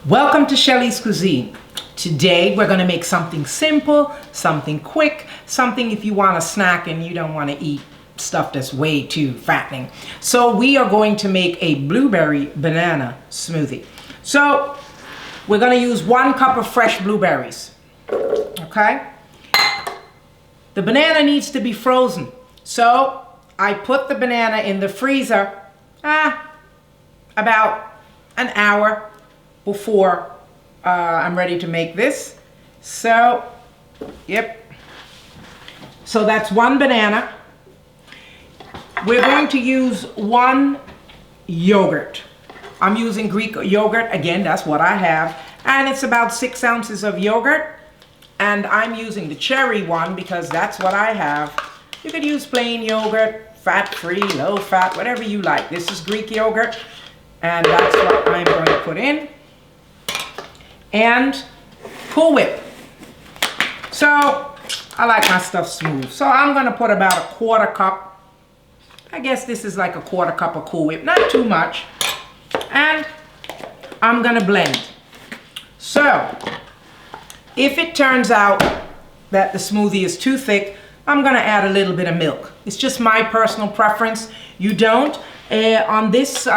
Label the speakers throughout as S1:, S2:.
S1: Welcome to Shelly's Cuisine. Today we're going to make something simple, something quick, something if you want a snack and you don't want to eat stuff that's way too fattening. So we are going to make a blueberry banana smoothie. So we're going to use 1 cup of fresh blueberries. Okay? The banana needs to be frozen. So I put the banana in the freezer about an hour before I'm ready to make this. So, yep. So that's 1 banana. We're going to use 1 yogurt. I'm using Greek yogurt. Again, that's what I have. And it's about 6 ounces of yogurt. And I'm using the cherry one because that's what I have. You could use plain yogurt, fat-free, low-fat, whatever you like. This is Greek yogurt. And that's what I'm going to put in. And Cool Whip. So I like my stuff smooth. So I'm going to put about a 1/4 cup. I guess this is like a 1/4 cup of Cool Whip, not too much. And I'm going to blend. So if it turns out that the smoothie is too thick, I'm going to add a little bit of milk. It's just my personal preference. You don't. On this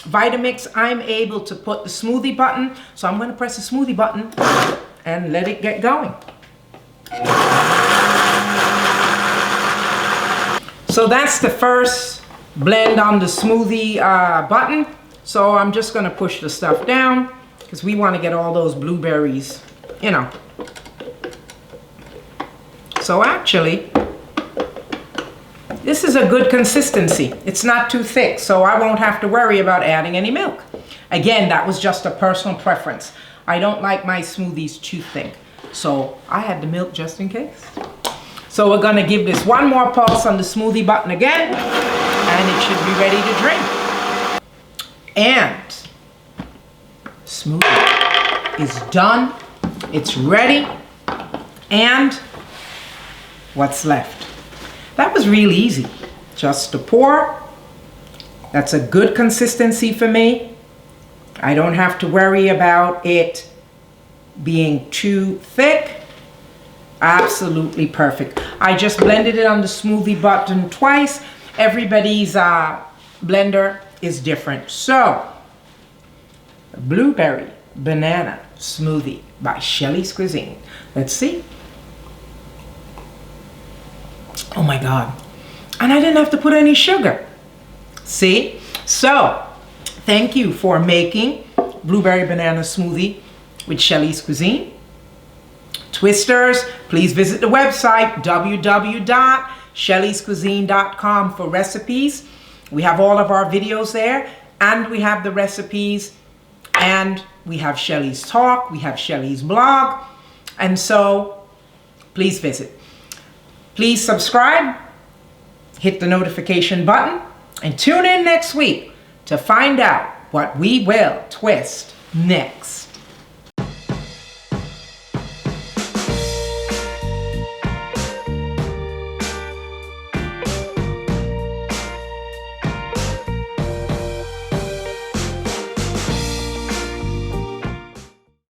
S1: Vitamix, I'm able to put the smoothie button. So I'm going to press the smoothie button and let it get going. So that's the first blend on the smoothie button. So I'm just going to push the stuff down because we want to get all those blueberries, you know. So actually, this is a good consistency. It's not too thick, so I won't have to worry about adding any milk. Again, that was just a personal preference. I don't like my smoothies too thick, so I had the milk just in case. So we're gonna give this 1 more pulse on the smoothie button again, and it should be ready to drink. And smoothie is done. It's ready. And what's left? That was really easy. Just to pour. That's a good consistency for me. I don't have to worry about it being too thick. Absolutely perfect. I just blended it on the smoothie button twice. Everybody's blender is different. So, blueberry banana smoothie by Shelly's Cuisine. Let's see. Oh my God. And I didn't have to put any sugar. See? So, thank you for making blueberry banana smoothie with Shelly's Cuisine. Twisters, please visit the website www.shellyscuisine.com for recipes. We have all of our videos there, and we have the recipes, and we have Shelly's Talk, we have Shelly's blog, and so please visit. Please subscribe, hit the notification button, and tune in next week to find out what we will twist next.